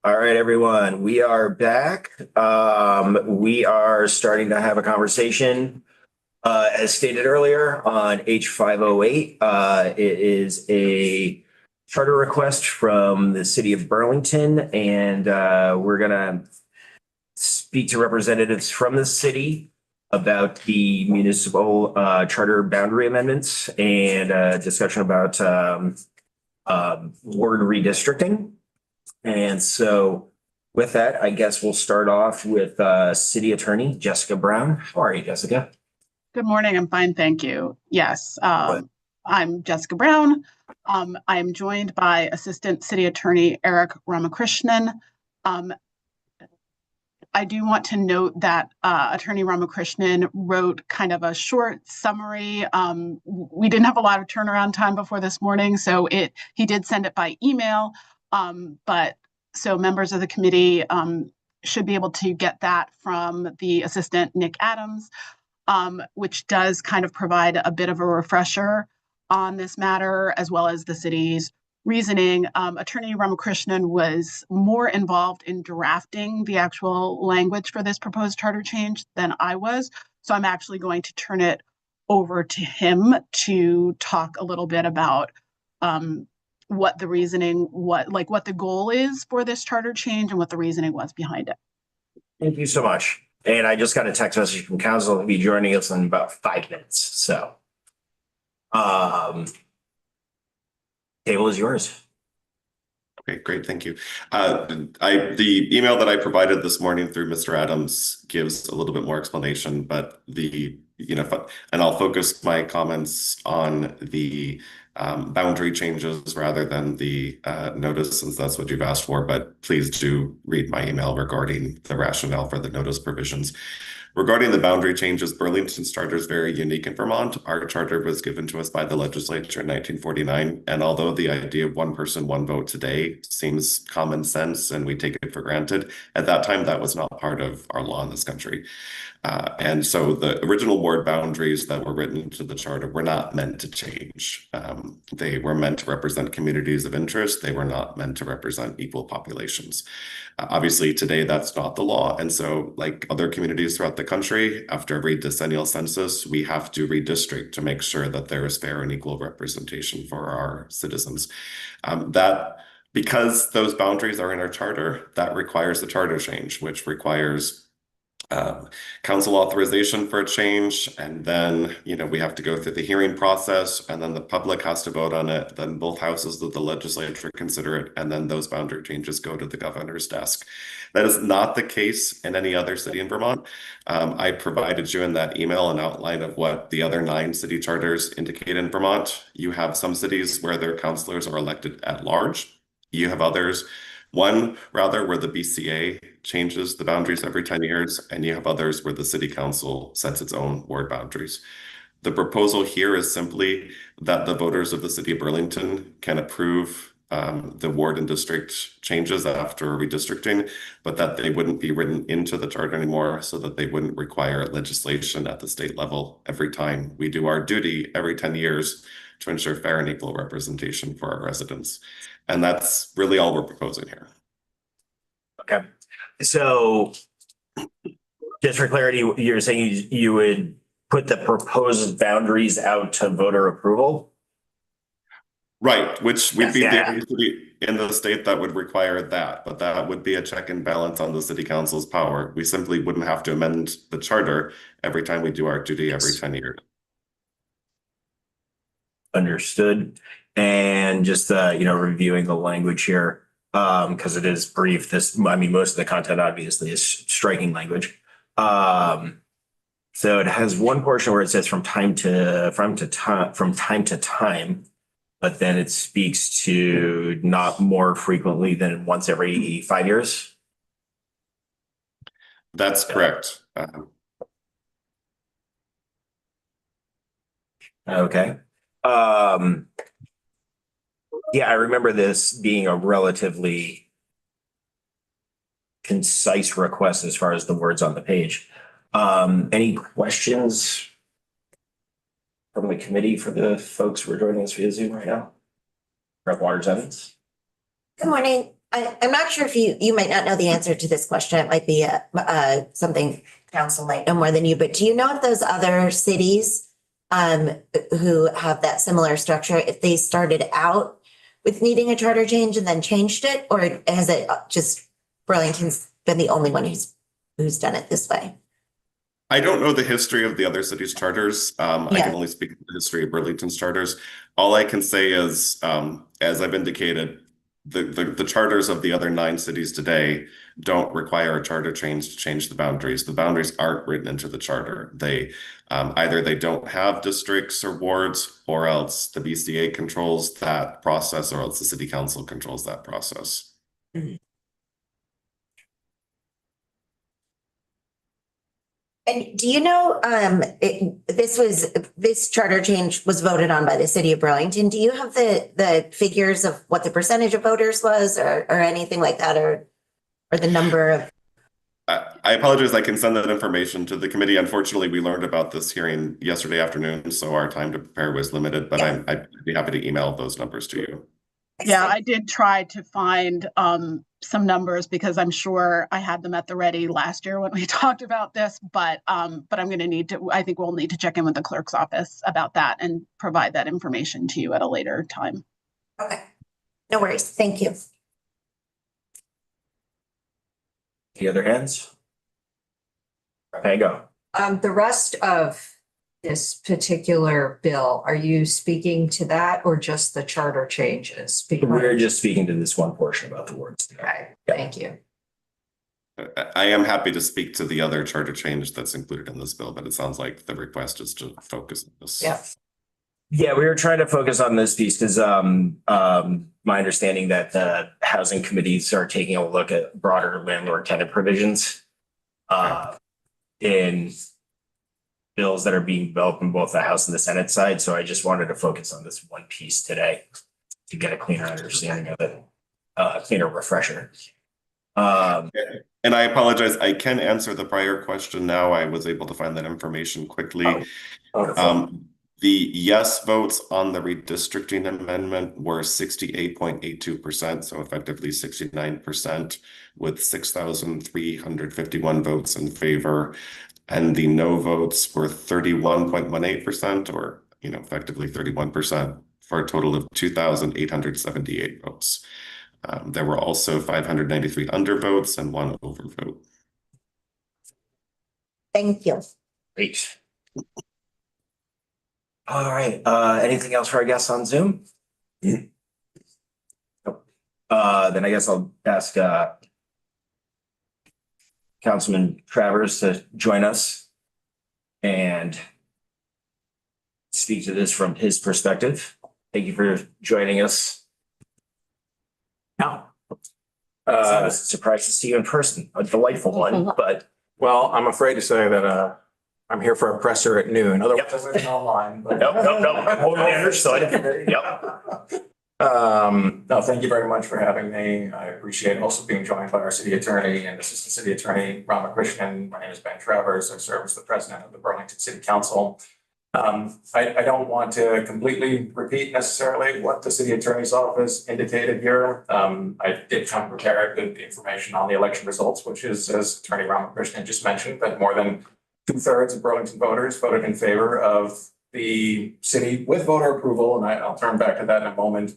All right, everyone, we are back. We are starting to have a conversation, as stated earlier, on H508. It is a charter request from the city of Burlington, and we're gonna speak to representatives from the city about the municipal charter boundary amendments and discussion about ward redistricting. And so with that, I guess we'll start off with City Attorney Jessica Brown. How are you, Jessica? Good morning. I'm fine, thank you. Yes, I'm Jessica Brown. I am joined by Assistant City Attorney Eric Ramakrishnan. I do want to note that Attorney Ramakrishnan wrote kind of a short summary. We didn't have a lot of turnaround time before this morning, so he did send it by email. But so members of the committee should be able to get that from the assistant, Nick Adams, which does kind of provide a bit of a refresher on this matter, as well as the city's reasoning. Attorney Ramakrishnan was more involved in drafting the actual language for this proposed charter change than I was. So I'm actually going to turn it over to him to talk a little bit about what the reasoning, what the goal is for this charter change and what the reasoning was behind it. Thank you so much. And I just got a text message from council to be joining us in about 5 minutes. So, table is yours. Okay, great, thank you. The email that I provided this morning through Mr. Adams gives a little bit more explanation, but and I'll focus my comments on the boundary changes rather than the notice, since that's what you've asked for, but please do read my email regarding the rationale for the notice provisions. Regarding the boundary changes, Burlington's charter is very unique in Vermont. Our charter was given to us by the legislature in 1949, and although the idea of one person, one vote today seems common sense and we take it for granted, at that time that was not part of our law in this country. And so the original ward boundaries that were written into the charter were not meant to change. They were meant to represent communities of interest. They were not meant to represent equal populations. Obviously, today that's not the law. And so, like other communities throughout the country, after every decennial census, we have to redistrict to make sure that there is fair and equal representation for our citizens. Because those boundaries are in our charter, that requires a charter change, which requires council authorization for a change, and then we have to go through the hearing process, and then the public has to vote on it, then both houses of the legislature consider it, and then those boundary changes go to the governor's desk. That is not the case in any other city in Vermont. I provided you in that email an outline of what the other 9 city charters indicate in Vermont. You have some cities where their councilors are elected at large. You have others, one rather where the BCA changes the boundaries every 10 years, and you have others where the city council sets its own ward boundaries. The proposal here is simply that the voters of the city of Burlington can approve the ward and district changes after redistricting, but that they wouldn't be written into the charter anymore, so that they wouldn't require legislation at the state level every time we do our duty every 10 years to ensure fair and equal representation for our residents. And that's really all we're proposing here. Okay. So just for clarity, you're saying you would put the proposed boundaries out to voter approval? Right, which would be the only city in the state that would require that, but that would be a check and balance on the city council's power. We simply wouldn't have to amend the charter every time we do our duty every 10 years. Understood. And just reviewing the language here, because it is brief. Most of the content obviously is striking language. So it has one portion where it says from time to time, but then it speaks to not more frequently than once every 5 years. That's correct. Okay. Yeah, I remember this being a relatively concise request as far as the words on the page. Any questions from the committee for the folks who are joining us via Zoom right now? Rep. Waters Evans. Good morning. I'm not sure if you might not know the answer to this question. It might be something council might know more than you, but do you know if those other cities who have that similar structure, if they started out with needing a charter change and then changed it, or has it just Burlington's been the only one who's done it this way? I don't know the history of the other cities' charters. I can only speak to the history of Burlington's charters. All I can say is, as I've indicated, the charters of the other 9 cities today don't require a charter change to change the boundaries. The boundaries aren't written into the charter. They either they don't have districts or wards, or else the BCA controls that process, or else the city council controls that process. And do you know, this charter change was voted on by the city of Burlington. Do you have the figures of what the percentage of voters was, or anything like that, or the number of? I apologize. I can send that information to the committee. Unfortunately, we learned about this hearing yesterday afternoon, so our time to prepare was limited, but I'd be happy to email those numbers to you. Yeah, I did try to find some numbers because I'm sure I had them at the ready last year when we talked about this, but I'm going to need to, I think we'll need to check in with the clerk's office about that and provide that information to you at a later time. Okay, no worries. Thank you. Any other hands? Okay, go. The rest of this particular bill, are you speaking to that or just the charter changes? We're just speaking to this one portion about the wards. Okay, thank you. I am happy to speak to the other charter change that's included in this bill, but it sounds like the request is to focus on this. Yeah. Yeah, we were trying to focus on this piece because my understanding that the housing committees are taking a look at broader landlord tenant provisions in bills that are being developed in both the House and the Senate side. So I just wanted to focus on this one piece today to get a cleaner understanding of it, cleaner refresher. And I apologize, I can answer the prior question now. I was able to find that information quickly. The yes votes on the redistricting amendment were 68.82%, so effectively 69%, with 6,351 votes in favor. And the no votes were 31.18%, or effectively 31%, for a total of 2,878 votes. There were also 593 undervotes and 1 overvote. Thank you. Great. All right. Anything else for our guests on Zoom? Nope. Then I guess I'll ask Councilman Travers to join us and speak to this from his perspective. Thank you for joining us. Yeah. Surprised to see you in person. A delightful one, but Well, I'm afraid to say that I'm here for a presser at noon. Otherwise, I'm looking online. But... Nope. Totally understood. Yep. No, thank you very much for having me. I appreciate also being joined by our city attorney and assistant city attorney, Ramakrishnan. My name is Ben Travers. I serve as the president of the Burlington City Council. I don't want to completely repeat necessarily what the city attorney's office indicated here. I did come prepared with information on the election results, which is, as Attorney Ramakrishnan just mentioned, that more than 2/3 of Burlington voters voted in favor of the city with voter approval, and I'll turn back to that in a moment,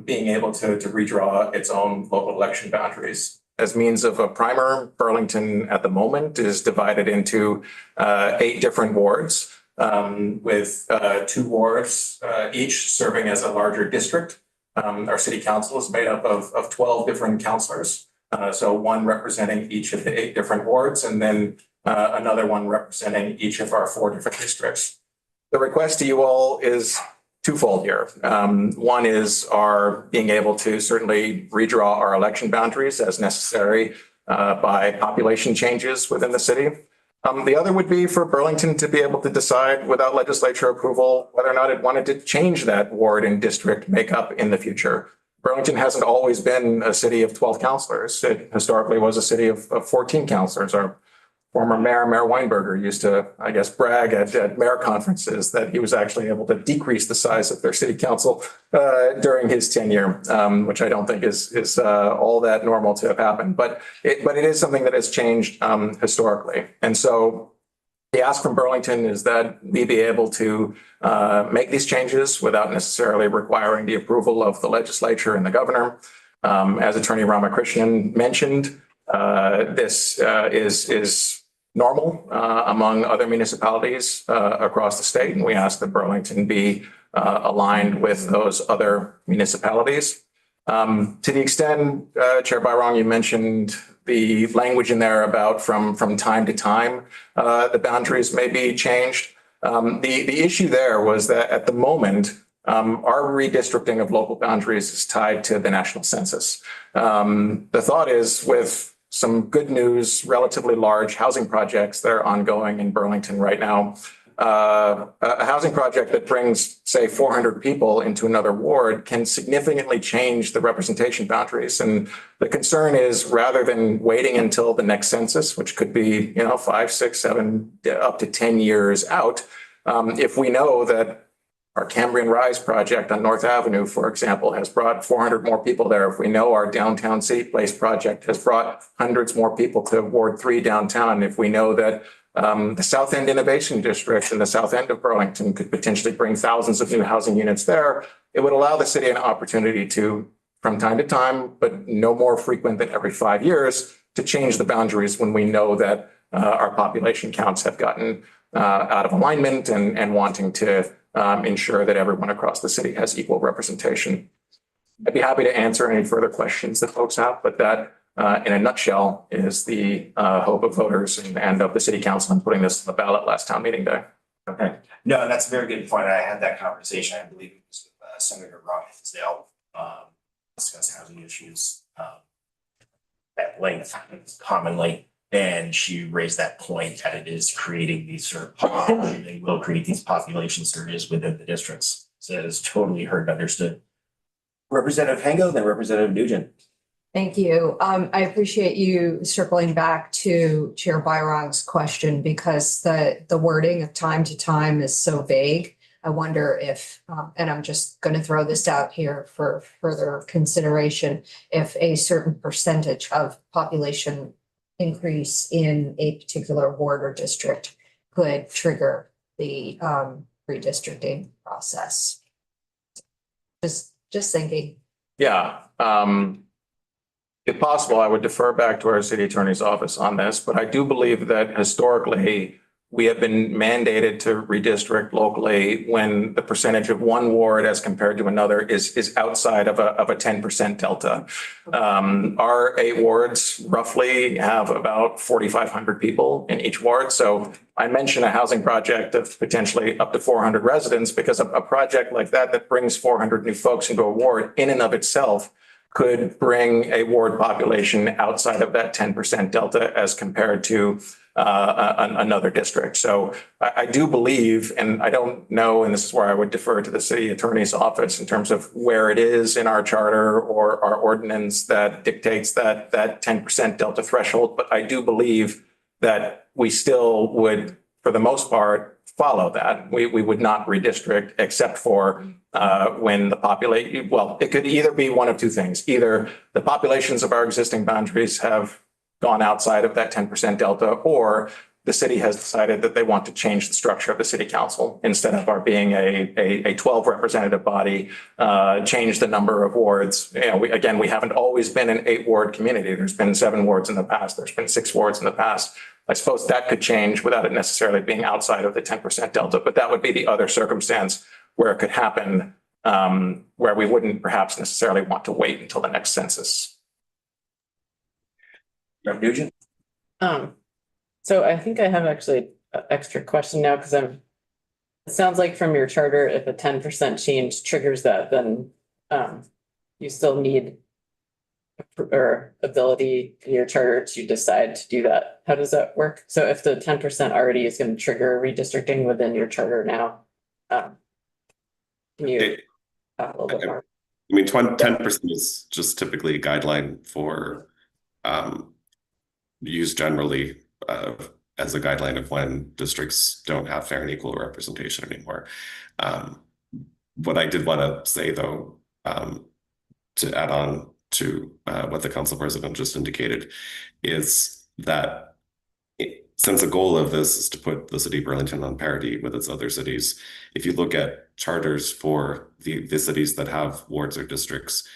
being able to redraw its own local election boundaries. As means of a primer, Burlington at the moment is divided into 8 different wards, with 2 wards each serving as a larger district. Our city council is made up of 12 different councilors, so one representing each of the 8 different wards, and then another one representing each of our 4 different districts. The request to you all is twofold here. One is our being able to certainly redraw our election boundaries as necessary by population changes within the city. The other would be for Burlington to be able to decide without legislature approval whether or not it wanted to change that ward and district makeup in the future. Burlington hasn't always been a city of 12 councilors. It historically was a city of 14 councilors. Our former Mayor Weinberger used to, I guess, brag at mayor conferences that he was actually able to decrease the size of their city council during his tenure, which I don't think is all that normal to have happened. But it is something that has changed historically. And so the ask from Burlington is that we be able to make these changes without necessarily requiring the approval of the legislature and the governor. As Attorney Ramakrishnan mentioned, this is normal among other municipalities across the state, and we ask that Burlington be aligned with those other municipalities. To the extent, Chair Byron, you mentioned the language in there about from time to time, the boundaries may be changed. The issue there was that at the moment, our redistricting of local boundaries is tied to the national census. The thought is with some good news, relatively large housing projects that are ongoing in Burlington right now. A housing project that brings, say, 400 people into another ward can significantly change the representation boundaries. And the concern is rather than waiting until the next census, which could be, 5, 6, 7, up to 10 years out, if we know that our Cambrian Rise project on North Avenue, for example, has brought 400 more people there. If we know our Downtown City Place project has brought hundreds more people to Ward 3 downtown, if we know that the South End Innovation District and the South End of Burlington could potentially bring thousands of new housing units there, it would allow the city an opportunity to, from time to time, but no more frequent than every 5 years, to change the boundaries when we know that our population counts have gotten out of alignment and wanting to ensure that everyone across the city has equal representation. I'd be happy to answer any further questions that folks have, but that in a nutshell is the hope of voters and of the city council in putting this on the ballot last town meeting day. Okay. No, that's a very good point. I had that conversation, I believe it was with Senator Ron Hinsdale, discussing housing issues at length commonly. And she raised that point that it is creating these they will create these population surges within the districts. So it is totally heard and understood. Representative Hango, then Representative Nugent. Thank you. I appreciate you circling back to Chair Byron's question because the wording of time to time is so vague. I wonder if, and I'm just going to throw this out here for further consideration, if a certain percentage of population increase in a particular ward or district could trigger the redistricting process. Just thinking. Yeah. If possible, I would defer back to our city attorney's office on this, but I do believe that historically we have been mandated to redistrict locally when the percentage of one ward as compared to another is outside of a 10% delta. Our 8 wards roughly have about 4,500 people in each ward. So I mentioned a housing project of potentially up to 400 residents because a project like that brings 400 new folks into a ward in and of itself could bring a ward population outside of that 10% delta as compared to another district. So I do believe, and I don't know, and this is where I would defer to the city attorney's office in terms of where it is in our charter or our ordinance that dictates that 10% delta threshold. But I do believe that we still would, for the most part, follow that. We would not redistrict except for when the population, well, it could either be one of two things. Either the populations of our existing boundaries have gone outside of that 10% delta, or the city has decided that they want to change the structure of the city council instead of our being a 12 representative body, change the number of wards. We haven't always been an 8 ward community. There's been 7 wards in the past. There's been 6 wards in the past. I suppose that could change without it necessarily being outside of the 10% delta, but that would be the other circumstance where it could happen, where we wouldn't perhaps necessarily want to wait until the next census. Nugent? So I think I have actually an extra question now because it sounds like from your charter, if a 10% change triggers that, then you still need or ability in your charter to decide to do that. How does that work? So if the 10% already is going to trigger redistricting within your charter now, can you talk a little bit more? I mean, 10% is just typically a guideline for use generally as a guideline of when districts don't have fair and equal representation anymore. What I did want to say, though, to add on to what the council president just indicated, is that since the goal of this is to put the city of Burlington on parity with its other cities, if you look at charters for the cities that have wards or districts,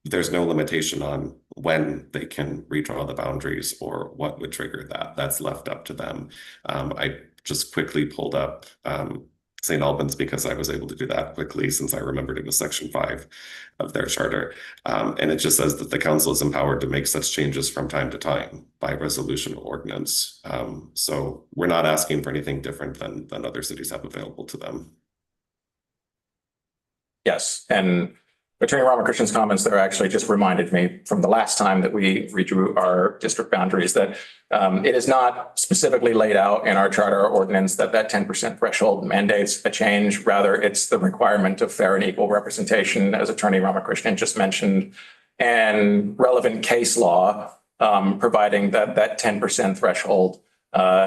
there's no limitation on when they can redraw the boundaries or what would trigger that. That's left up to them. I just quickly pulled up St. Albans because I was able to do that quickly since I remembered it was section 5 of their charter. And it just says that the council is empowered to make such changes from time to time by resolution or ordinance. So we're not asking for anything different than other cities have available to them. Yes, and Attorney Ramakrishna's comments there actually just reminded me from the last time that we redrew our district boundaries that it is not specifically laid out in our charter or ordinance that 10% threshold mandates a change. Rather, it's the requirement of fair and equal representation, as Attorney Ramakrishnan just mentioned, and relevant case law providing that 10% threshold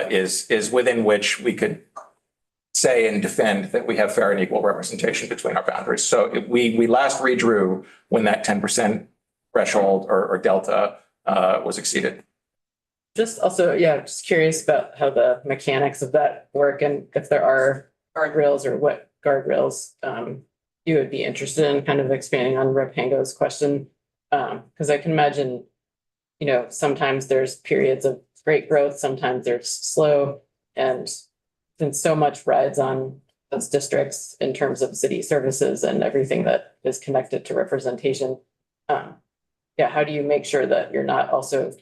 is within which we could say and defend that we have fair and equal representation between our boundaries. So we last redrew when that 10% threshold or delta was exceeded. Just also, yeah, just curious about how the mechanics of that work and if there are guardrails or what guardrails you would be interested in kind of expanding on Rapango's question. Because I can imagine, you know, sometimes there's periods of great growth, sometimes there's slow, and since so much rides on those districts in terms of city services and everything that is connected to representation. Yeah, how do you make sure that you're not also,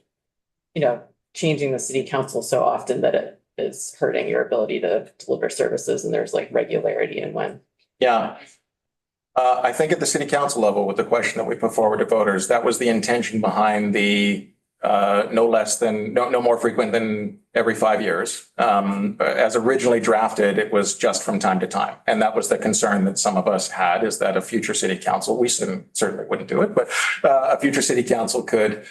you know, changing the city council so often that it is hurting your ability to deliver services and there's like regularity in when? Yeah. I think at the city council level, with the question that we put forward to voters, that was the intention behind the no more frequent than every 5 years. As originally drafted, it was just from time to time. And that was the concern that some of us had, is that a future city council, we certainly wouldn't do it, but a future city council could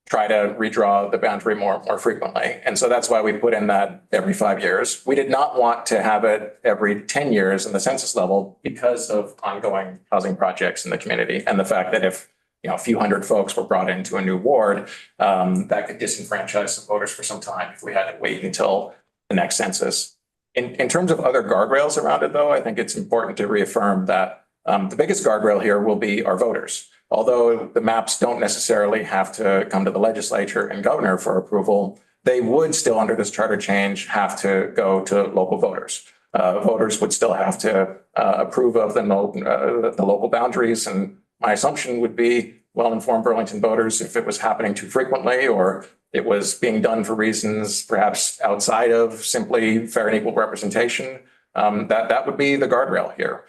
try to redraw the boundary more frequently. And so that's why we put in that every 5 years. We did not want to have it every 10 years in the census level because of ongoing housing projects in the community and the fact that if a few hundred folks were brought into a new ward, that could disenfranchise some voters for some time if we had to wait until the next census. In terms of other guardrails around it, though, I think it's important to reaffirm that the biggest guardrail here will be our voters. Although the maps don't necessarily have to come to the legislature and governor for approval, they would still, under this charter change, have to go to local voters. Voters would still have to approve of the local boundaries, and my assumption would be well-informed Burlington voters, if it was happening too frequently or it was being done for reasons perhaps outside of simply fair and equal representation, that would be the guardrail here,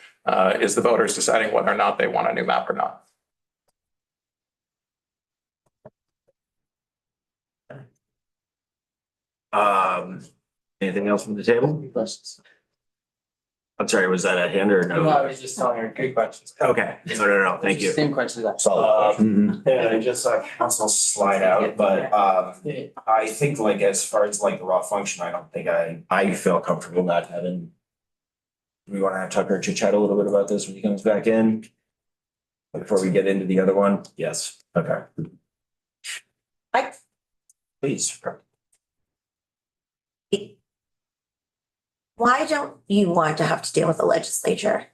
is the voters deciding whether or not they want a new map or not. Anything else from the table? Questions? I'm sorry, was that a hand or no? No, I was just telling her good questions. Okay, no, thank you. Same question. Mhm. Yeah, I just saw council slide out, but I think like as far as like the raw function, I don't think I feel comfortable not having. We want to have Tucker chit chat a little bit about this when he comes back in. Before we get into the other one, yes, okay. Please. Why don't you want to have to deal with the legislature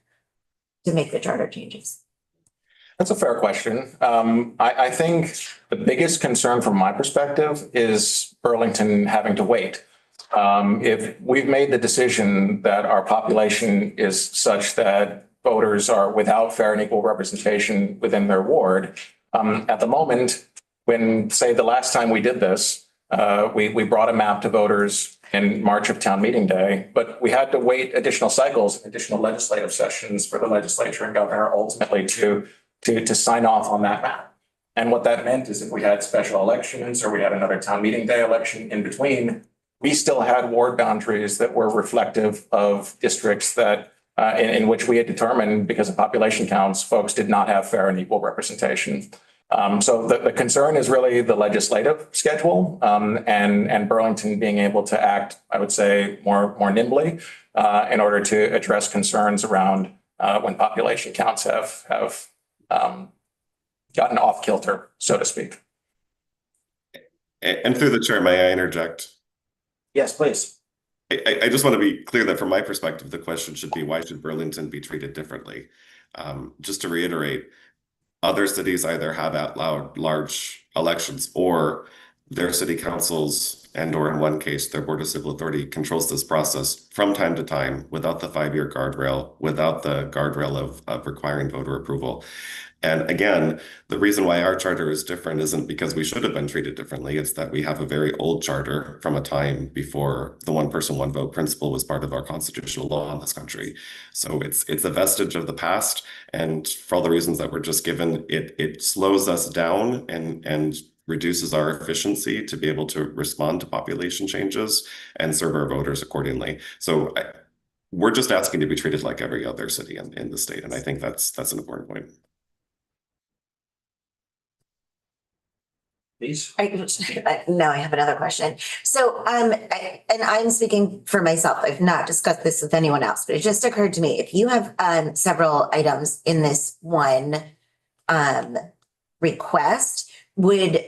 to make the charter changes? That's a fair question. I think the biggest concern from my perspective is Burlington having to wait. If we've made the decision that our population is such that voters are without fair and equal representation within their ward, at the moment, when, say, the last time we did this, we brought a map to voters in March of town meeting day, but we had to wait additional cycles, additional legislative sessions for the legislature and governor ultimately to sign off on that map. And what that meant is if we had special elections or we had another town meeting day election in between, we still had ward boundaries that were reflective of districts that in which we had determined, because of population counts, folks did not have fair and equal representation. So the concern is really the legislative schedule, and Burlington being able to act, I would say, more nimbly in order to address concerns around when population counts have gotten off kilter, so to speak. And through the chair, may I interject? Yes, please. I just want to be clear that from my perspective, the question should be, why should Burlington be treated differently? Just to reiterate, other cities either have at large elections, or their city councils or in one case, their Board of Civil Authority controls this process from time to time without the 5-year guardrail, without the guardrail of requiring voter approval. And again, the reason why our charter is different isn't because we should have been treated differently. It's that we have a very old charter from a time before the one person, one vote principle was part of our constitutional law in this country. So it's a vestige of the past. And for all the reasons that were just given, it slows us down and reduces our efficiency to be able to respond to population changes and serve our voters accordingly. So we're just asking to be treated like every other city in the state. And I think that's an important point. Please. No, I have another question. So, and I'm speaking for myself. I've not discussed this with anyone else, but it just occurred to me, if you have several items in this one request,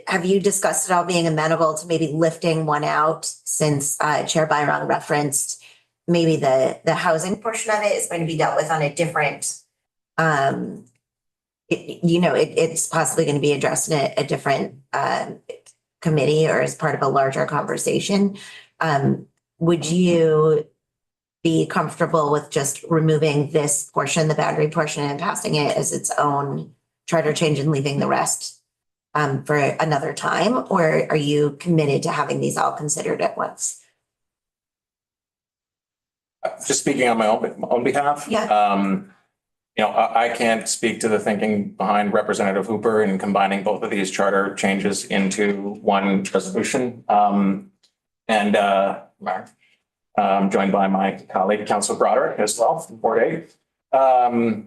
have you discussed at all being amenable to maybe lifting one out, since Chair Byron referenced maybe the housing portion of it is going to be dealt with on a different it's possibly going to be addressed in a different committee or as part of a larger conversation. Would you be comfortable with just removing this portion, the boundary portion, and passing it as its own charter change and leaving the rest for another time? Or are you committed to having these all considered at once? Just speaking on my own behalf. Yeah. I can't speak to the thinking behind Representative Hooper in combining both of these charter changes into one resolution. I'm joined by my colleague, Councilor Broderick, as well from Board 8.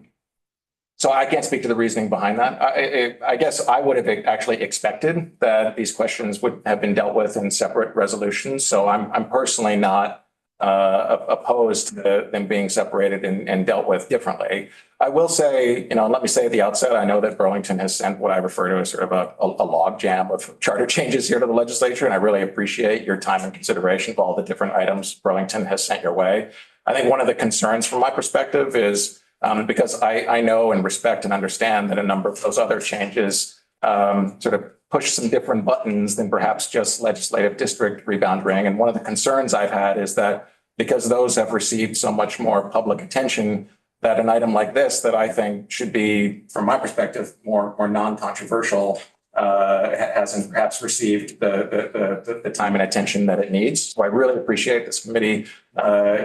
So I can't speak to the reasoning behind that. I guess I would have actually expected that these questions would have been dealt with in separate resolutions. So I'm personally not opposed to them being separated and dealt with differently. I will say, let me say at the outset, I know that Burlington has sent what I refer to as sort of a log jam of charter changes here to the legislature, and I really appreciate your time and consideration of all the different items Burlington has sent your way. I think one of the concerns from my perspective is because I know and respect and understand that a number of those other changes sort of push some different buttons than perhaps just legislative district rebounding. And one of the concerns I've had is that because those have received so much more public attention, that an item like this that I think should be, from my perspective, more non-controversial, hasn't perhaps received the time and attention that it needs. So I really appreciate this committee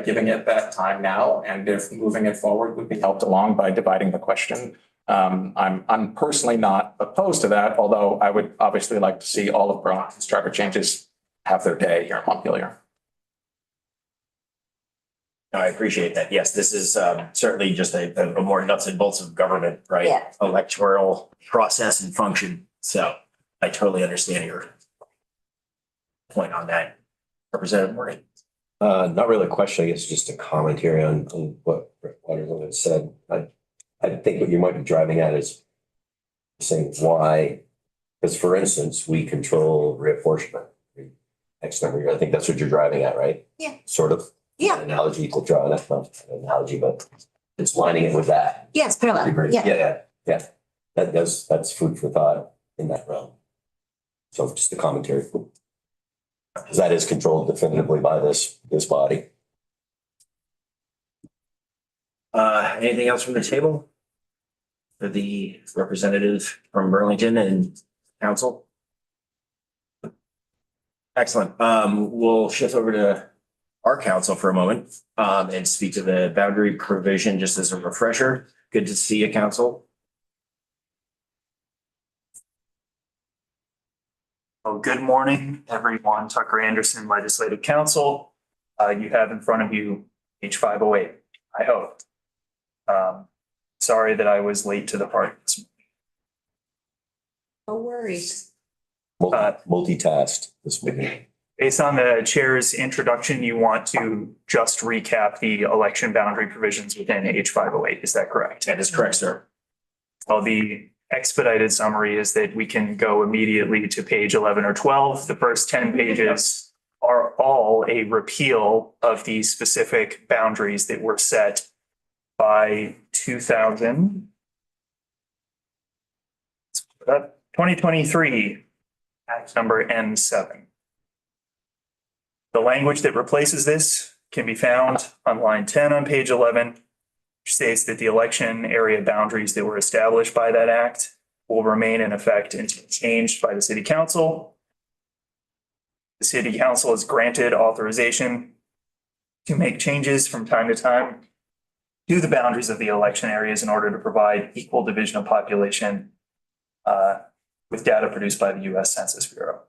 giving it that time now. And if moving it forward would be helped along by dividing the question, I'm personally not opposed to that, although I would obviously like to see all of Burlington's charter changes have their day here in Montpelier. No, I appreciate that. Yes, this is certainly just a more nuts and bolts of government, right? Yeah. Electoral process and function. So I totally understand your point on that. Representative Morgan. Not really a question, I guess just a commentary on what everyone has said. I think what you might be driving at is saying why, because for instance, we control reapportionment. X number, I think that's what you're driving at, right? Yeah. Sort of. Yeah. Analogy to draw, that's not an analogy, but it's lining it with that. Yes, parallel. Yeah. Yeah. That's food for thought in that realm. So just a commentary. Because that is controlled definitively by this body. Anything else from the table? For the representative from Burlington and council? Excellent. We'll shift over to our council for a moment and speak to the boundary provision just as a refresher. Good to see you, council. Well, good morning, everyone. Tucker Anderson, Legislative Council. You have in front of you H508, I hope. Sorry that I was late to the party this morning. No worries. Multitasked this morning. Based on the chair's introduction, you want to just recap the election boundary provisions within H508. Is that correct? That is correct, sir. Well, the expedited summary is that we can go immediately to page 11 or 12. The first 10 pages are all a repeal of the specific boundaries that were set by 2023 Act number N7. The language that replaces this can be found on line 10 on page 11, which states that the election area boundaries that were established by that act will remain in effect until changed by the city council. The city council is granted authorization to make changes from time to time to the boundaries of the election areas in order to provide equal division of population with data produced by the U.S. Census Bureau.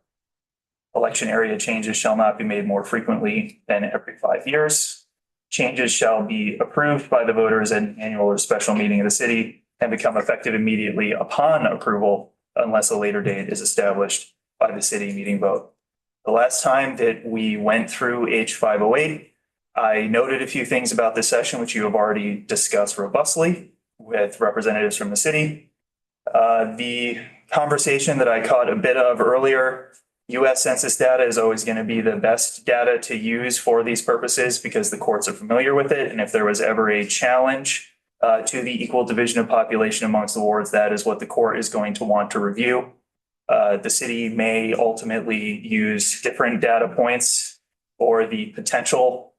Election area changes shall not be made more frequently than every 5 years. Changes shall be approved by the voters at an annual or special meeting of the city and become effective immediately upon approval unless a later date is established by the city meeting vote. The last time that we went through H508, I noted a few things about this session, which you have already discussed robustly with representatives from the city. The conversation that I caught a bit of earlier, U.S. Census data is always going to be the best data to use for these purposes because the courts are familiar with it. And if there was ever a challenge to the equal division of population amongst the wards, that is what the court is going to want to review. The city may ultimately use different data points for the potential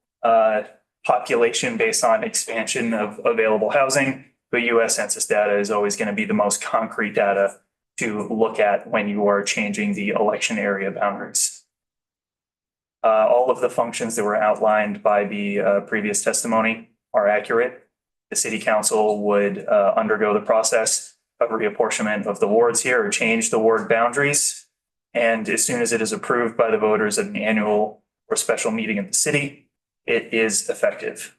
population based on expansion of available housing, but U.S. Census data is always going to be the most concrete data to look at when you are changing the election area boundaries. All of the functions that were outlined by the previous testimony are accurate. The city council would undergo the process of reapportionment of the wards here or change the ward boundaries. And as soon as it is approved by the voters at an annual or special meeting of the city, it is effective.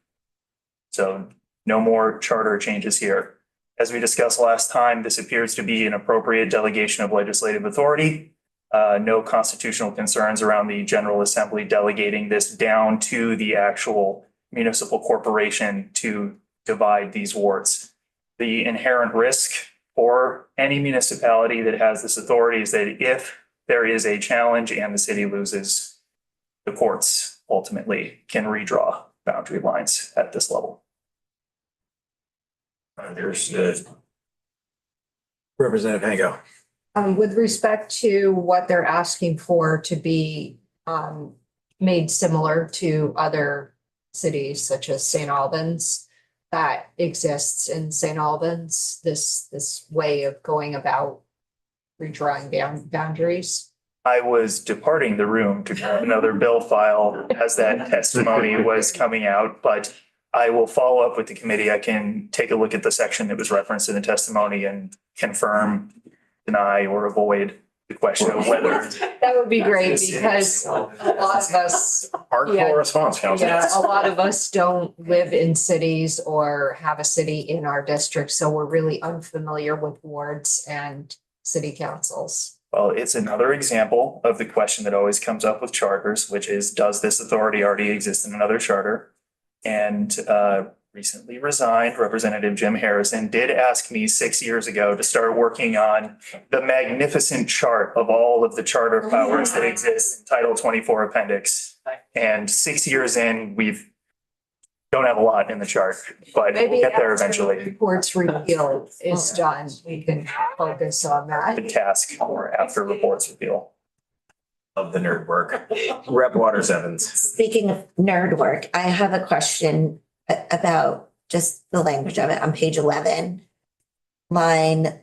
So no more charter changes here. As we discussed last time, this appears to be an appropriate delegation of legislative authority. No constitutional concerns around the General Assembly delegating this down to the actual municipal corporation to divide these wards. The inherent risk for any municipality that has this authority is that if there is a challenge and the city loses, the courts ultimately can redraw boundary lines at this level. Understood. Representative Hango. With respect to what they're asking for to be made similar to other cities such as St. Albans, that exists in St. Albans, this way of going about redrawing boundaries. I was departing the room to grab another bill file as that testimony was coming out, but I will follow up with the committee. I can take a look at the section that was referenced in the testimony and confirm, deny, or avoid the question of whether. That would be great because a lot of us, Hardcore response, Council. a lot of us don't live in cities or have a city in our district, so we're really unfamiliar with wards and city councils. Well, it's another example of the question that always comes up with charters, which is, does this authority already exist in another charter? And recently resigned Representative Jim Harrison did ask me 6 years ago to start working on the magnificent chart of all of the charter powers that exist in Title 24 Appendix. And 6 years in, don't have a lot in the chart, but we'll get there eventually. Reports repeal is done, we can focus on that. The task or after reports repeal. Of the nerd work. Rep. Waters Evans. Speaking of nerd work, I have a question about just the language of it on page 11. Line,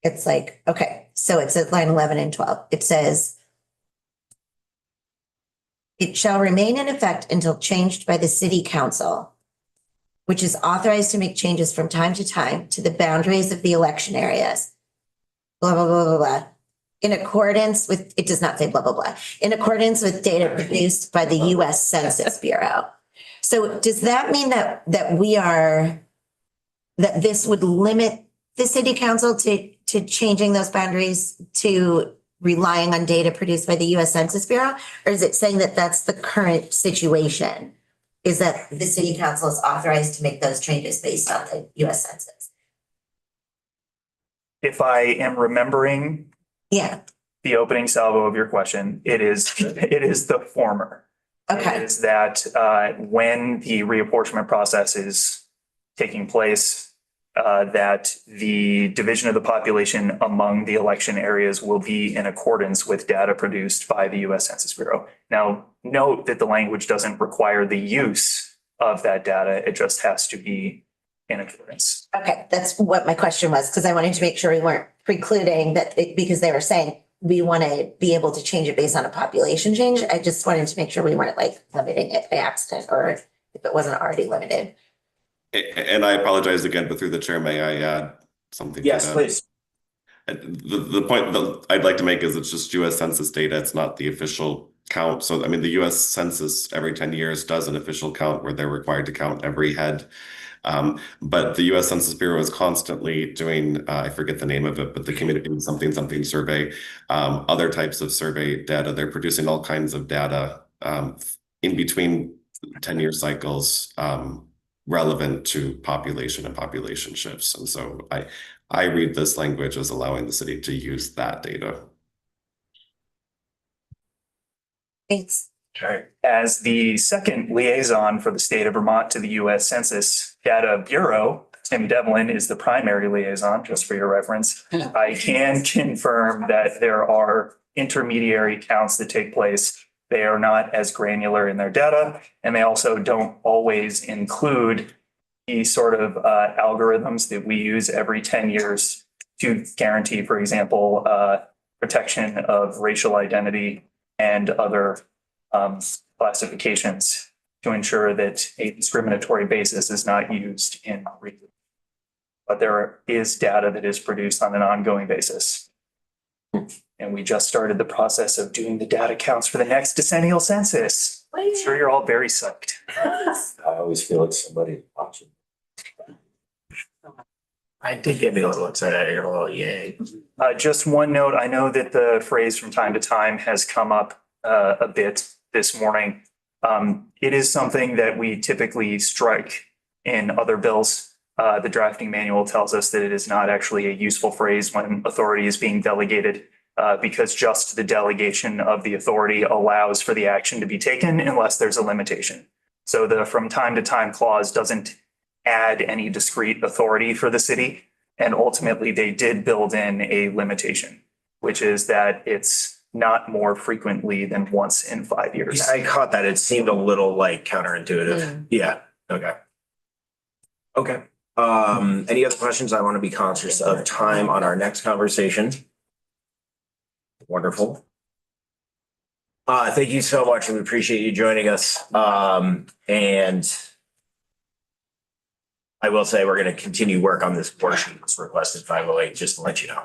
it's like, okay, so it's at line 11 and 12. It says, it shall remain in effect until changed by the city council, which is authorized to make changes from time to time to the boundaries of the election areas. Blah, blah, blah, blah, blah. In accordance with, it does not say blah, blah, blah, in accordance with data produced by the U.S. Census Bureau. So does that mean that this would limit the city council to to changing those boundaries to relying on data produced by the US Census Bureau? Or is it saying that that's the current situation? Is that the city council is authorized to make those changes based on the US Census? If I am remembering Yeah, the opening salvo of your question, it is the former. okay, Is that when the reapportionment process is taking place, that the division of the population among the election areas will be in accordance with data produced by the US Census Bureau. Now, note that the language doesn't require the use of that data. It just has to be in accordance. okay, that's what my question was, because I wanted to make sure we weren't precluding that, because they were saying we want to be able to change it based on a population change. I just wanted to make sure we weren't like limiting it by accident, or if it wasn't already limited. And I apologize again, but through the chair, may I add something? to Yes, that? please. The point that I'd like to make is it's just US Census data. It's not the official count. So, I mean, the US Census every 10 years does an official count where they're required to count every head. But the US Census Bureau is constantly doing, I forget the name of it, but the community something survey, other types of survey data. They're producing all kinds of data in between 10-year cycles relevant to population and population shifts. And so I read this language as allowing the city to use that data. Thanks. Okay. As the second liaison for the state of Vermont to the US Census Data Bureau, Tim Devlin is the primary liaison, just for your reference. I can confirm that there are intermediary counts that take place. They are not as granular in their data, and they also don't always include the sort of algorithms that we use every 10 years to guarantee, for example, protection of racial identity and other classifications to ensure that a discriminatory basis is not used in research. But there is data that is produced on an ongoing basis. And we just started the process of doing the data counts for the next decennial census. I'm sure you're all very psyched. I always feel like somebody watching. I did get me a little excited. I heard a little yay. Just one note, I know that the phrase from time to time has come up a bit this morning. It is something that we typically strike in other bills. The drafting manual tells us that it is not actually a useful phrase when authority is being delegated, because just the delegation of the authority allows for the action to be taken unless there's a limitation. So the from time to time clause doesn't add any discrete authority for the city. And ultimately, they did build in a limitation, which is that it's not more frequently than once in 5 years. Yeah, I caught that. It seemed a little like counterintuitive. Yeah. Okay. Okay. Any other questions? I want to be conscious of time on our next conversation. Wonderful. Thank you so much. We appreciate you joining us. And I will say we're going to continue work on this portion that's requested 508, just to let you know.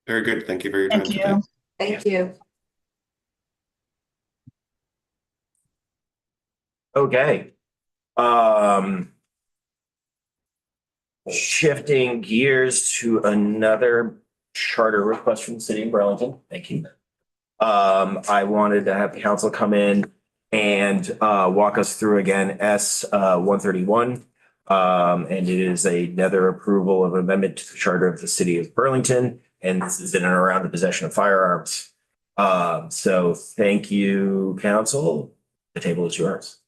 Very good. Thank you for your time Thank today. you. Thank you. Okay. Shifting gears to another charter request from the city of Burlington. Thank you. I wanted to have council come in and walk us through again S 131. And it is another approval of amendment to the charter of the city of Burlington. And this is in and around the possession of firearms. So thank you, council. The table is yours.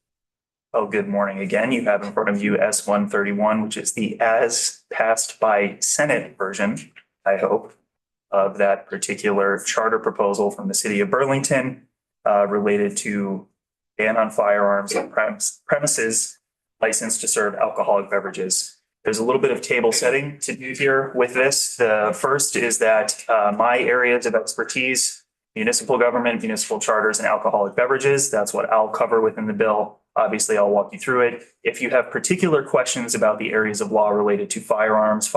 Oh, good morning again. You have in front of you S 131, which is the as passed by Senate version, I hope, of that particular charter proposal from the city of Burlington related to ban on firearms on premises licensed to serve alcoholic beverages. There's a little bit of table setting to do here with this. The first is that my areas of expertise, municipal government, municipal charters, and alcoholic beverages. That's what I'll cover within the bill. Obviously, I'll walk you through it. If you have particular questions about the areas of law related to firearms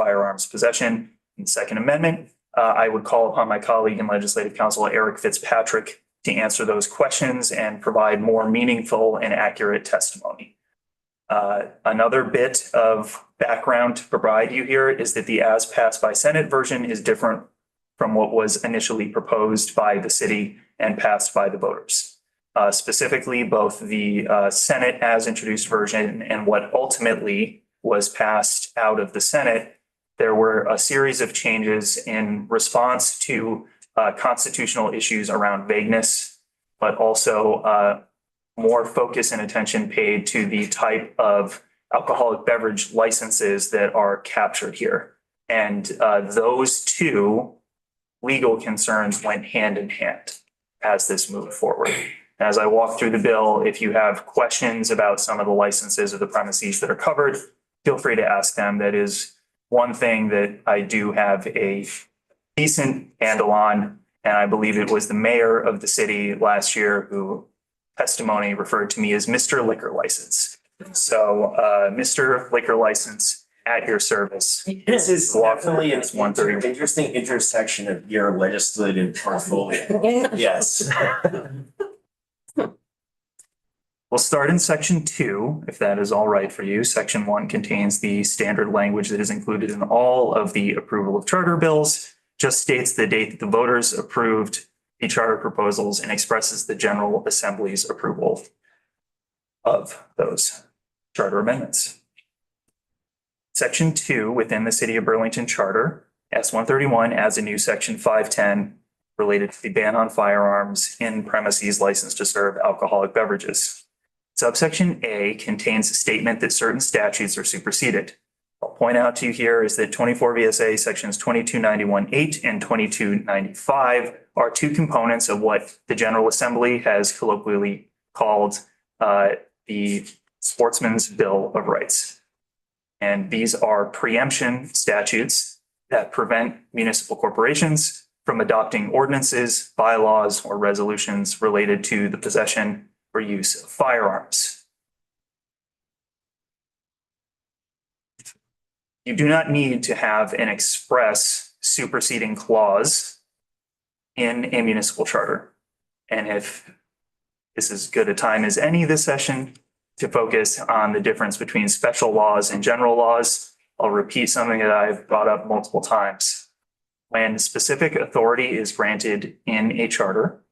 possession, and the Second Amendment, I would call upon my colleague and legislative counsel, Eric Fitzpatrick, to answer those questions and provide more meaningful and accurate testimony. Another bit of background to provide you here is that the as passed by Senate version is different from what was initially proposed by the city and passed by the voters. Specifically, both the Senate as introduced version and what ultimately was passed out of the Senate, there were a series of changes in response to constitutional issues around vagueness, but also more focus and attention paid to the type of alcoholic beverage licenses that are captured here. And those two legal concerns went hand in hand as this moved forward. As I walk through the bill, if you have questions about some of the licenses or the premises that are covered, feel free to ask them. That is one thing that I do have a decent handle on. And I believe it was the mayor of the city last year who testimony referred to me as Mr. Liquor License. So Mr. Liquor License at your service. This is definitely an 130. interesting intersection of your legislative portfolio. Yes. We'll start in section 2, if that is all right for you. Section 1 contains the standard language that is included in all of the approval of charter bills, just states the date that the voters approved the charter proposals and expresses the General Assembly's approval of those charter amendments. Section 2 within the City of Burlington Charter, S-131 adds a new section 510 related to the ban on firearms in premises licensed to serve alcoholic beverages. Subsection A contains a statement that certain statutes are superseded. I'll point out to you here is that 24 VSA sections 2291-8 and 2295 are two components of what the General Assembly has colloquially called the Sportsman's Bill of Rights. And these are preemption statutes that prevent municipal corporations from adopting ordinances, bylaws, or resolutions related to the possession or use of firearms. You do not need to have an express superseding clause in a municipal charter. And if this is as good a time as any this session to focus on the difference between special laws and general laws, I'll repeat something that I've brought up multiple times. When specific authority is granted in a charter,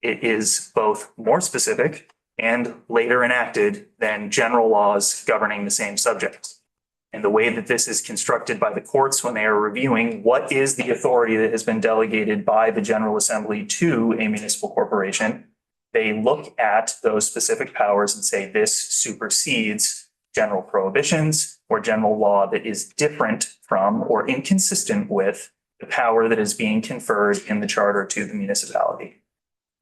it is both more specific and later enacted than general laws governing the same subject. And the way that this is constructed by the courts when they are reviewing what is the authority that has been delegated by the General Assembly to a municipal corporation, they look at those specific powers and say this supersedes general prohibitions or general law that is different from or inconsistent with the power that is being conferred in the charter to the municipality.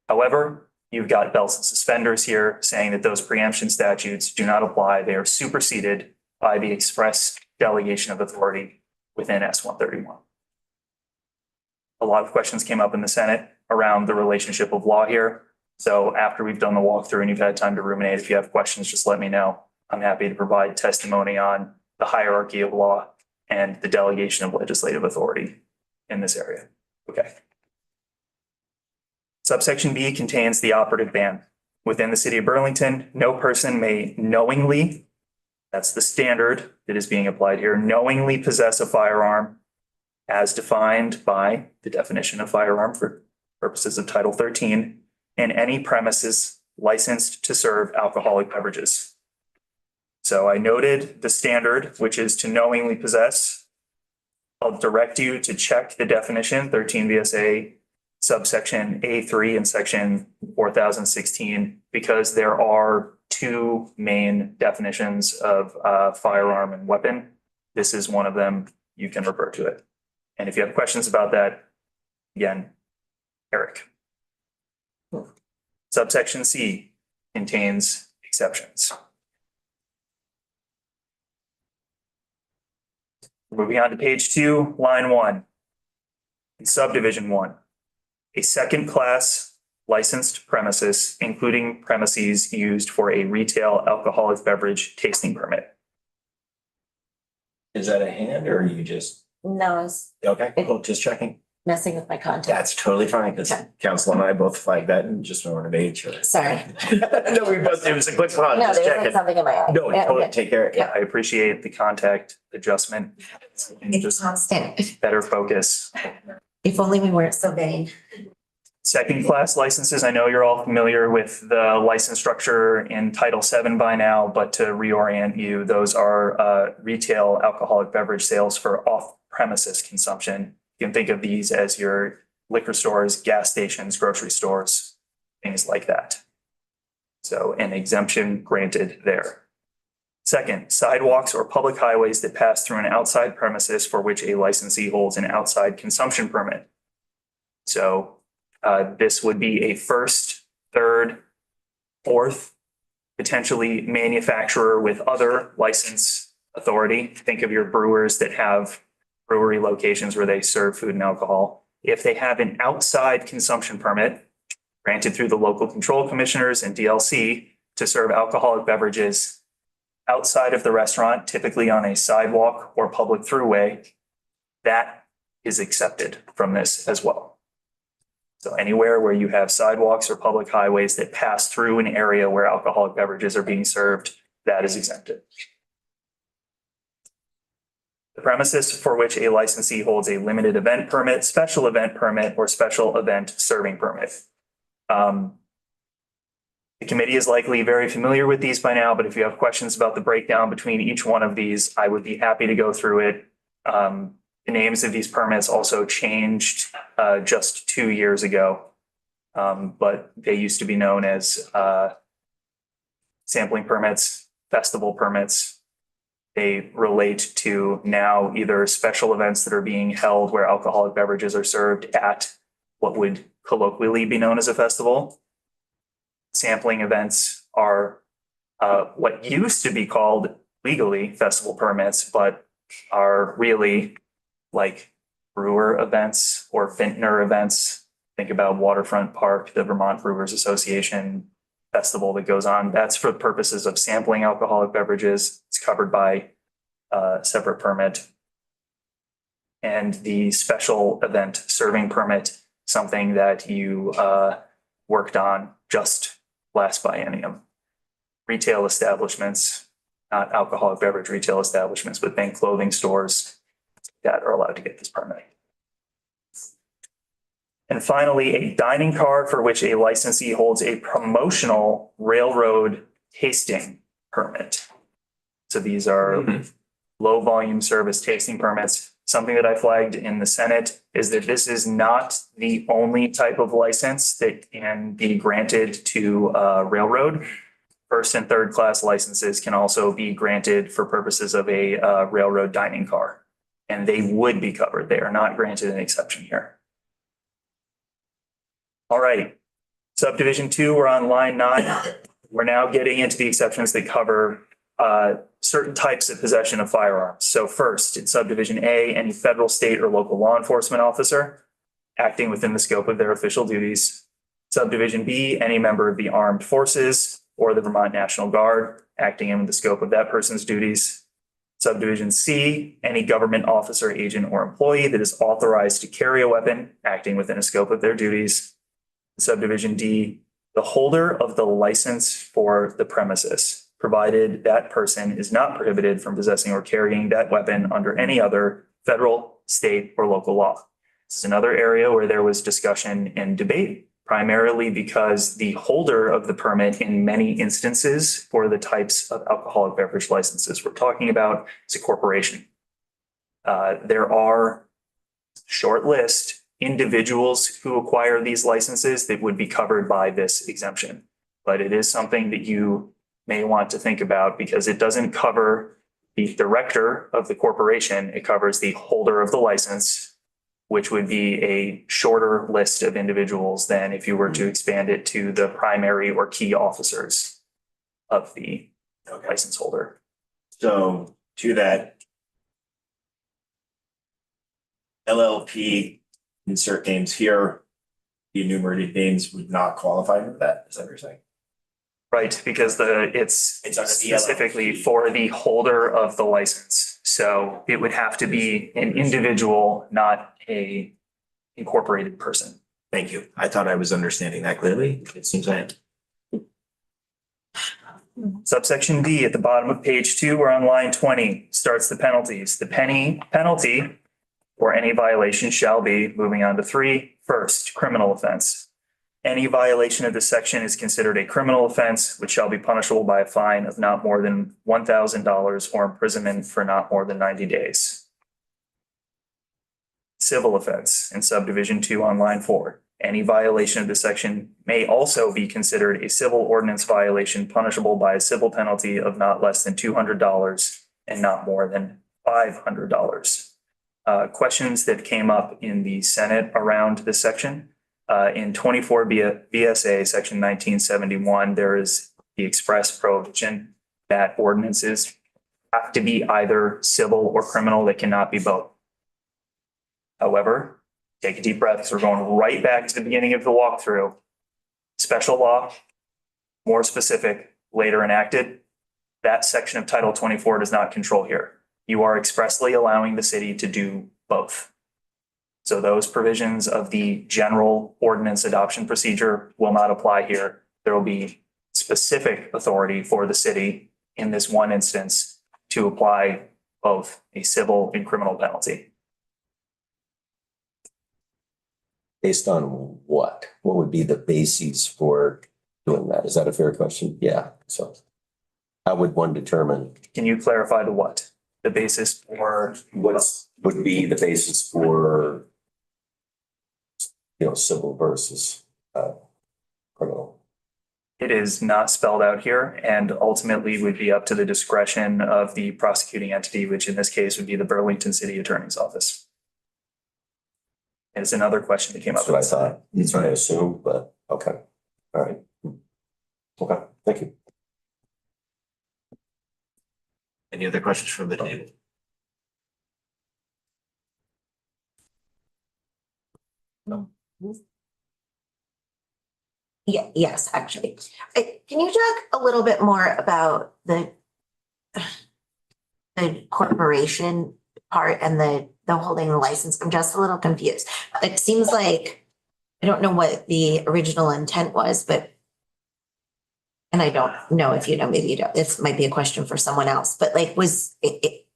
However, you've got belts and suspenders here saying that those preemption statutes do not apply. They are superseded by the express delegation of authority within S-131. A lot of questions came up in the Senate around the relationship of law here. So after we've done the walkthrough and you've had time to ruminate, if you have questions, just let me know. I'm happy to provide testimony on the hierarchy of law and the delegation of legislative authority in this area. Okay. Subsection B contains the operative ban. Within the City of Burlington, no person may knowingly, that's the standard that is being applied here, knowingly possess a firearm as defined by the definition of firearm for purposes of Title 13 in any premises licensed to serve alcoholic beverages. So I noted the standard, which is to knowingly possess. I'll direct you to check the definition, 13 VSA subsection A3 and section 4016, because there are two main definitions of firearm and weapon. This is one of them. You can refer to it. And if you have questions about that, again, Eric. Subsection C contains exceptions. Moving on to page 2, line 1. In subdivision 1, a second class licensed premises, including premises used for a retail alcoholic beverage tasting permit. Is that a hand or are you just, No, it's okay, cool, just checking. messing with my content. That's totally fine, because Okay. council and I both flagged that and just wanted to make sure. Sorry. No, we both, it was a quick pause, No, just there's like checking. something in my eye. No, Yeah, totally okay. take care. Yeah. I appreciate the contact adjustment and It's just constant. better focus. If only we weren't so vain. Second class licenses, I know you're all familiar with the license structure in Title VII by now, but to reorient you, those are retail alcoholic beverage sales for off premises consumption. You can think of these as your liquor stores, gas stations, grocery stores, things like that. So an exemption granted there. Second, sidewalks or public highways that pass through an outside premises for which a licensee holds an outside consumption permit. So this would be a first, third, fourth, potentially manufacturer with other license authority. Think of your brewers that have brewery locations where they serve food and alcohol. If they have an outside consumption permit granted through the local control commissioners and DLC to serve alcoholic beverages outside of the restaurant, typically on a sidewalk or public throughway, that is accepted from this as well. So anywhere where you have sidewalks or public highways that pass through an area where alcoholic beverages are being served, that is exempted. The premises for which a licensee holds a limited event permit, special event permit, or special event serving permit. The committee is likely very familiar with these by now, but if you have questions about the breakdown between each one of these, I would be happy to go through it. The names of these permits also changed just 2 years ago, but they used to be known as sampling permits, festival permits. They relate to now either special events that are being held where alcoholic beverages are served at what would colloquially be known as a festival. Sampling events are what used to be called legally festival permits, but are really like brewer events or vintner events. Think about Waterfront Park, the Vermont Brewers Association festival that goes on. That's for purposes of sampling alcoholic beverages. It's covered by a separate permit. And the special event serving permit, something that you worked on just last biennium. Retail establishments, not alcoholic beverage retail establishments, but think clothing stores that are allowed to get this permit. And finally, a dining car for which a licensee holds a promotional railroad tasting permit. So these are low volume service tasting permits. Something that I flagged in the Senate is that this is not the only type of license that can be granted to railroad. First and third class licenses can also be granted for purposes of a railroad dining car. And they would be covered. They are not granted an exception here. All right, subdivision 2, we're on line 9. We're now getting into the exceptions that cover certain types of possession of firearms. So first, in subdivision A, any federal, state, or local law enforcement officer acting within the scope of their official duties. Subdivision B, any member of the armed forces or the Vermont National Guard acting in the scope of that person's duties. Subdivision C, any government officer, agent, or employee that is authorized to carry a weapon acting within a scope of their duties. Subdivision D, the holder of the license for the premises, provided that person is not prohibited from possessing or carrying that weapon under any other federal, state, or local law. This is another area where there was discussion and debate, primarily because the holder of the permit in many instances for the types of alcoholic beverage licenses we're talking about is a corporation. There are short list individuals who acquire these licenses that would be covered by this exemption. But it is something that you may want to think about because it doesn't cover the director of the corporation. It covers the holder of the license, which would be a shorter list of individuals than if you were to expand it to the primary or key officers of the license holder. So to that, LLP, insert names here, the enumerated names would not qualify for that, is that what you're saying? Right, because it's It's under the specifically LLP. for the holder of the license. So it would have to be an individual, not a incorporated person. Thank you. I thought I was understanding that clearly. It seems I am. Subsection D at the bottom of page 2 or on line 20 starts the penalties. The penalty for any violation shall be, moving on to 3, first, criminal offense. Any violation of this section is considered a criminal offense, which shall be punishable by a fine of not more than $1,000 or imprisonment for not more than 90 days. Civil offense in subdivision 2 on line 4. Any violation of this section may also be considered a civil ordinance violation punishable by a civil penalty of not less than $200 and not more than $500. Questions that came up in the Senate around this section. In 24 VSA section 1971, there is the express prohibition that ordinances have to be either civil or criminal. They cannot be both. However, take a deep breath because we're going right back to the beginning of the walkthrough. Special law, more specific, later enacted. That section of Title 24 does not control here. You are expressly allowing the city to do both. So those provisions of the general ordinance adoption procedure will not apply here. There will be specific authority for the city in this one instance to apply both a civil and criminal penalty. Based on what? What would be the basis for doing that? Is that a fair question? Yeah, so how would one determine? Can you clarify the what? The basis for Would be the basis for, civil versus criminal? it is not spelled out here and ultimately would be up to the discretion of the prosecuting entity, which in this case would be the Burlington City Attorney's Office. Is another question that came up. That's what I thought. That's what I assumed, but okay. All right. Okay, thank you. Any other questions from the table? No. Yeah, yes, actually. Can you talk a little bit more about the corporation part and the holding the license? I'm just a little confused. It seems like, I don't know what the original intent was, but and I don't know if you know, maybe you don't, this might be a question for someone else, but like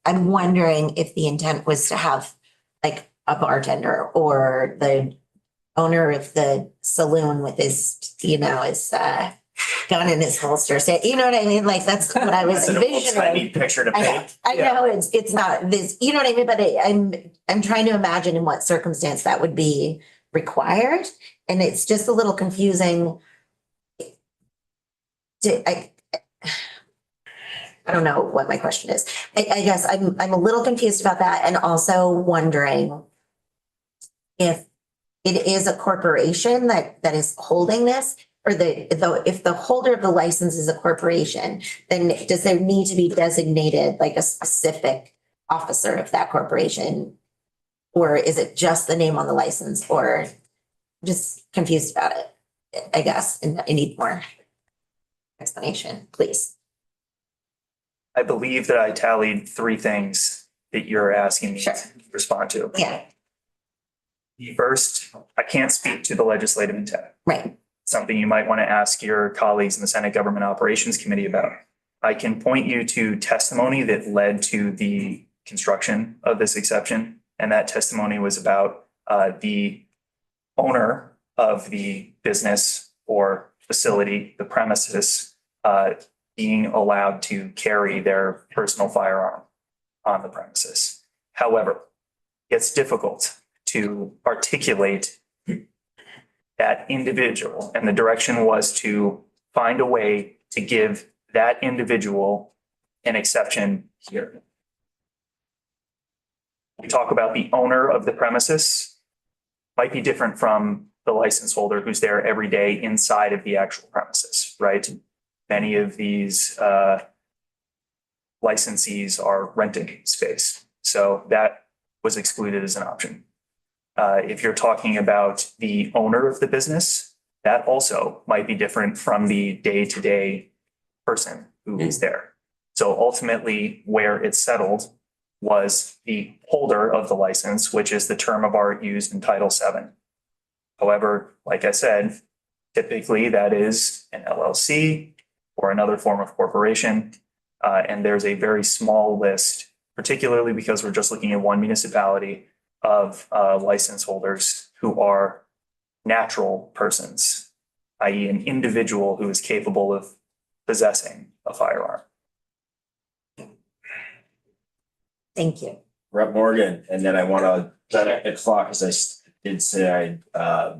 I'm wondering if the intent was to have like a bartender or the owner of the saloon with his, his gun in his holster. Say, you know what I mean? Like that's what I was envisioning. Picture to paint. I know it's not this, you know what I mean? But I'm trying to imagine in what circumstance that would be required. And it's just a little confusing. I don't know what my question is. I guess I'm a little confused about that and also wondering if it is a corporation that is holding this, or if the holder of the license is a corporation, then does there need to be designated like a specific officer of that corporation? Or is it just the name on the license, or just confused about it, I guess, and I need more explanation, please. I believe that I tallied 3 things that you're asking me Sure. to respond to. Yeah, The first, I can't speak to the legislative intent. right. Something you might want to ask your colleagues in the Senate Government Operations Committee about. I can point you to testimony that led to the construction of this exception. And that testimony was about the owner of the business or facility, the premises, being allowed to carry their personal firearm on the premises. However, it's difficult to articulate that individual, and the direction was to find a way to give that individual an exception here. We talk about the owner of the premises, might be different from the license holder who's there every day inside of the actual premises, right? Many of these licensees are renting space, so that was excluded as an option. If you're talking about the owner of the business, that also might be different from the day-to-day person who is there. So ultimately, where it's settled was the holder of the license, which is the term of art used in Title VII. However, like I said, typically that is an LLC or another form of corporation. And there's a very small list, particularly because we're just looking at one municipality, of license holders who are natural persons, i.e. an individual who is capable of possessing a firearm. Thank you. Rep. Morgan, and then I want to set a clock, as I did say I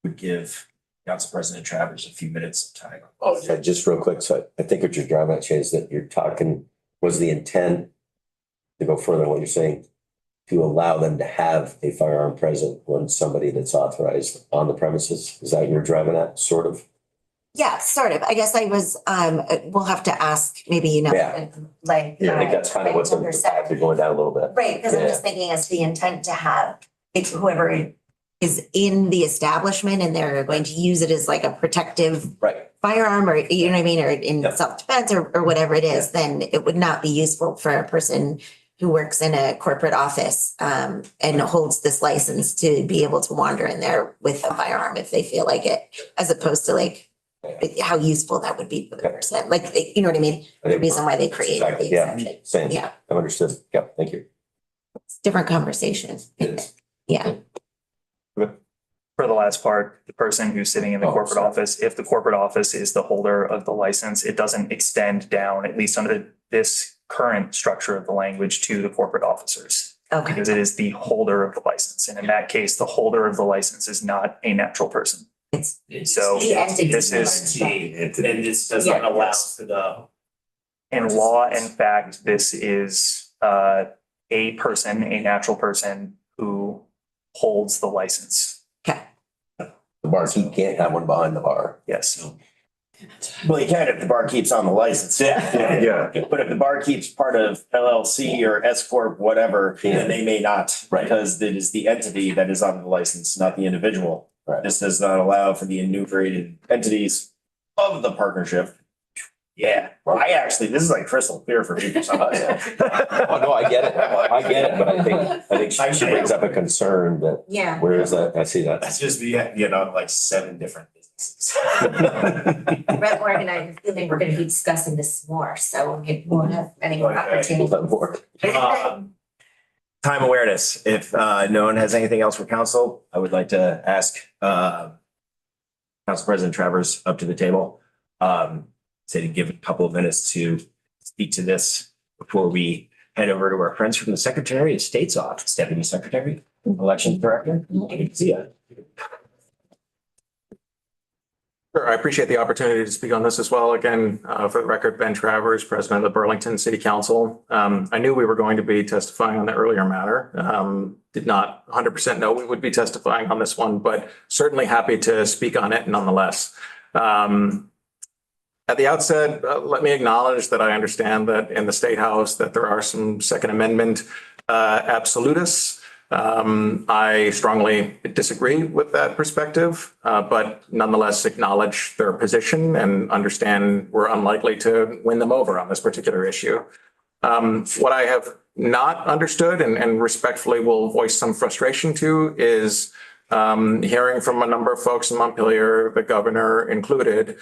would give Council President Travers a few minutes of time. Oh, yeah, just real quick. So I think what you're driving at, Shay, is that you're talking, was the intent to go further than what you're saying, to allow them to have a firearm present when somebody that's authorized on the premises? Is that what you're driving at, sort of? Yeah, sort of. I guess I was, we'll have to ask, maybe, Yeah. like. Yeah, I think that's kind of what number seven. they're going down a little bit. Right, because I'm Yeah. just thinking as the intent to have, if whoever is in the establishment and they're going to use it as like a protective Right. firearm, or you know what I mean, or in Yeah. self-defense or whatever it is, then it would not be useful for a person who works in a corporate office and holds this license to be able to wander in there with a firearm if they feel like it, as opposed to like how useful that would be for the person. Like, you know what I mean? The reason why they created the Exactly, yeah. exception. Same. Yeah, I've understood. Yeah, thank you. it's different conversation. Yes. Yeah, For the last part, the person who's sitting in the Oh, corporate sorry. office, if the corporate office is the holder of the license, it doesn't extend down, at least under this current structure of the language, to the corporate officers, okay. because it is the holder of the license. And in that case, the holder of the license is not a natural person. It's So the entity. this is, And this does Yeah. not allow for the. in law and fact, this is a person, a natural person who holds the license. Okay, The barkeep can't have one behind the bar. Yes. Well, you can if the bar keeps on the license. Yeah. But if the bar keeps part of LLC or S Corp, whatever, Yeah. then they may not. Right. Because it is the entity that is on the license, not the individual. Right. This does not allow for the enumerated entities of the partnership. Yeah, well, this is like crystal clear for me for some Oh, no, I get it. I get it, but I think she brings up a concern that, yeah. where is that? I see that. That's just like 7 different businesses. Rep. Morgan, I think we're gonna be discussing this more, so we'll have any more opportunity. Time awareness. If no one has anything else for council, I would like to ask Council President Travers up to the table. Say to give a couple of minutes to speak to this before we head over to our friends from the Secretary of State's office, Deputy Secretary, Elections Director. Good to see you. Sure, I appreciate the opportunity to speak on this as well. Again, for the record, Ben Travers, President of the Burlington City Council. I knew we were going to be testifying on the earlier matter. Did not 100% know we would be testifying on this one, but certainly happy to speak on it nonetheless. At the outset, let me acknowledge that I understand that in the State House that there are some Second Amendment absolutists. I strongly disagree with that perspective, but nonetheless acknowledge their position and understand we're unlikely to win them over on this particular issue. What I have not understood and respectfully will voice some frustration to is hearing from a number of folks in Montpelier, the governor included,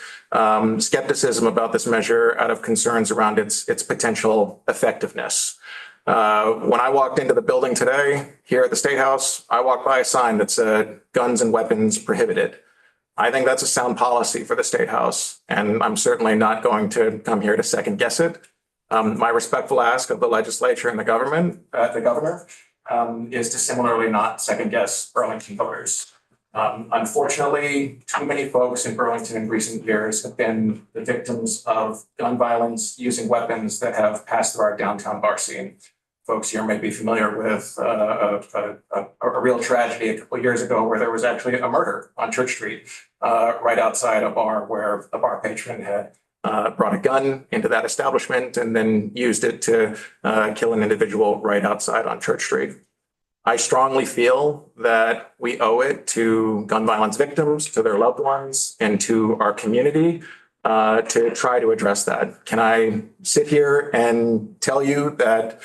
skepticism about this measure out of concerns around its potential effectiveness. When I walked into the building today here at the State House, I walked by a sign that said guns and weapons prohibited. I think that's a sound policy for the State House, and I'm certainly not going to come here to second guess it. My respectful ask of the legislature and the governor, is to similarly not second guess Burlington voters. Unfortunately, too many folks in Burlington in recent years have been the victims of gun violence using weapons that have passed through our downtown bar scene. Folks here may be familiar with a real tragedy a couple of years ago where there was actually a murder on Church Street, right outside a bar where a bar patron had brought a gun into that establishment and then used it to kill an individual right outside on Church Street. I strongly feel that we owe it to gun violence victims, to their loved ones, and to our community to try to address that. Can I sit here and tell you that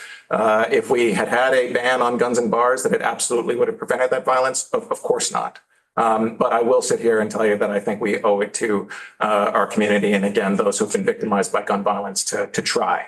if we had had a ban on guns and bars, that it absolutely would have prevented that violence? Of course not. But I will sit here and tell you that I think we owe it to our community and again, those who've been victimized by gun violence to try.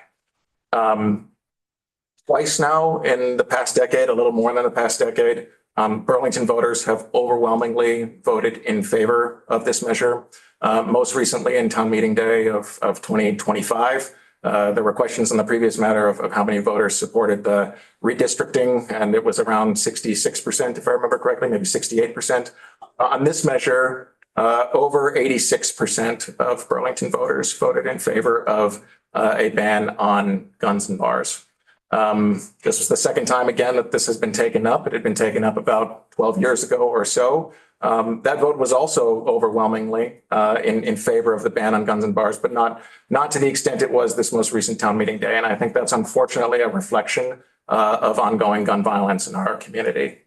Twice now in the past decade, a little more than the past decade, Burlington voters have overwhelmingly voted in favor of this measure. Most recently in town meeting day of 2025, there were questions on the previous matter of how many voters supported the redistricting, and it was around 66%, if I remember correctly, maybe 68%. On this measure, over 86% of Burlington voters voted in favor of a ban on guns and bars. This was the second time again that this has been taken up. It had been taken up about 12 years ago or so. That vote was also overwhelmingly in favor of the ban on guns and bars, but not to the extent it was this most recent town meeting day. And I think that's unfortunately a reflection of ongoing gun violence in our community.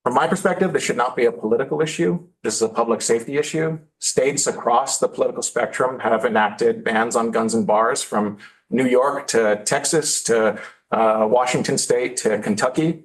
From my perspective, this should not be a political issue. This is a public safety issue. States across the political spectrum have enacted bans on guns and bars, from New York to Texas to Washington State to Kentucky.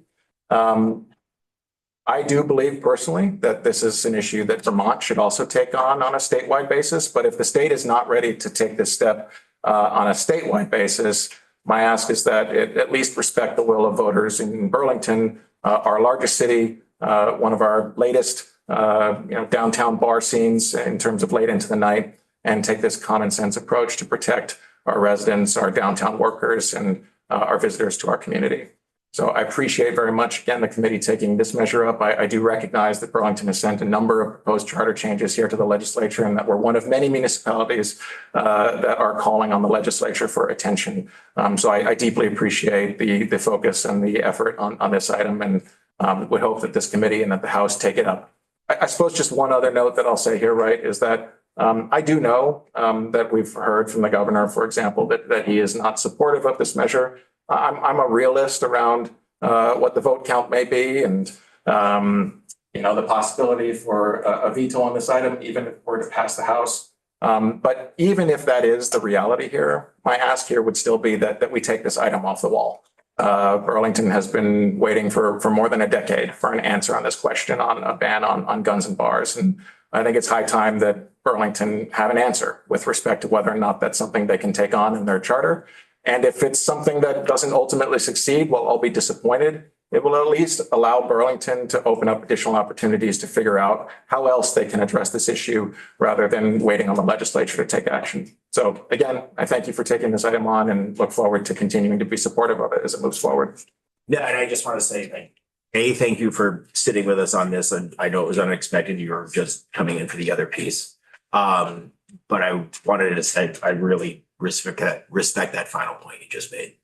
I do believe personally that this is an issue that Vermont should also take on a statewide basis. But if the state is not ready to take this step on a statewide basis, my ask is that it at least respect the will of voters in Burlington, our largest city, one of our latest downtown bar scenes in terms of late into the night, and take this common sense approach to protect our residents, our downtown workers, and our visitors to our community. So I appreciate very much, again, the committee taking this measure up. I do recognize that Burlington has sent a number of proposed charter changes here to the legislature, and that we're one of many municipalities that are calling on the legislature for attention. So I deeply appreciate the focus and the effort on this item, and would hope that this committee and that the House take it up. I suppose just one other note that I'll say here, right, is that I do know that we've heard from the governor, for example, that he is not supportive of this measure. I'm a realist around what the vote count may be, and the possibility for a veto on this item, even if it were to pass the House. But even if that is the reality here, my ask here would still be that we take this item off the wall. Burlington has been waiting for more than a decade for an answer on this question on a ban on guns and bars. And I think it's high time that Burlington have an answer with respect to whether or not that's something they can take on in their charter. And if it's something that doesn't ultimately succeed, well, I'll be disappointed. It will at least allow Burlington to open up additional opportunities to figure out how else they can address this issue rather than waiting on the legislature to take action. So again, I thank you for taking this item on and look forward to continuing to be supportive of it as it moves forward. Yeah, and I just want to say, thank you for sitting with us on this. And I know it was unexpected. You were just coming in for the other piece. But I wanted to say, I really respect that final point you just made.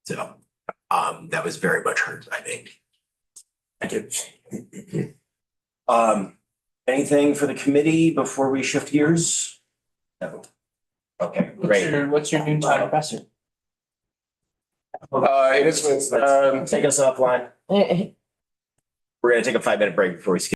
So that was very much heard, I think. Thank you. Anything for the committee before we shift gears? No. Okay, great. What's your new title, Professor? It is with, Take us offline. We're gonna take a 5-minute break before we skip.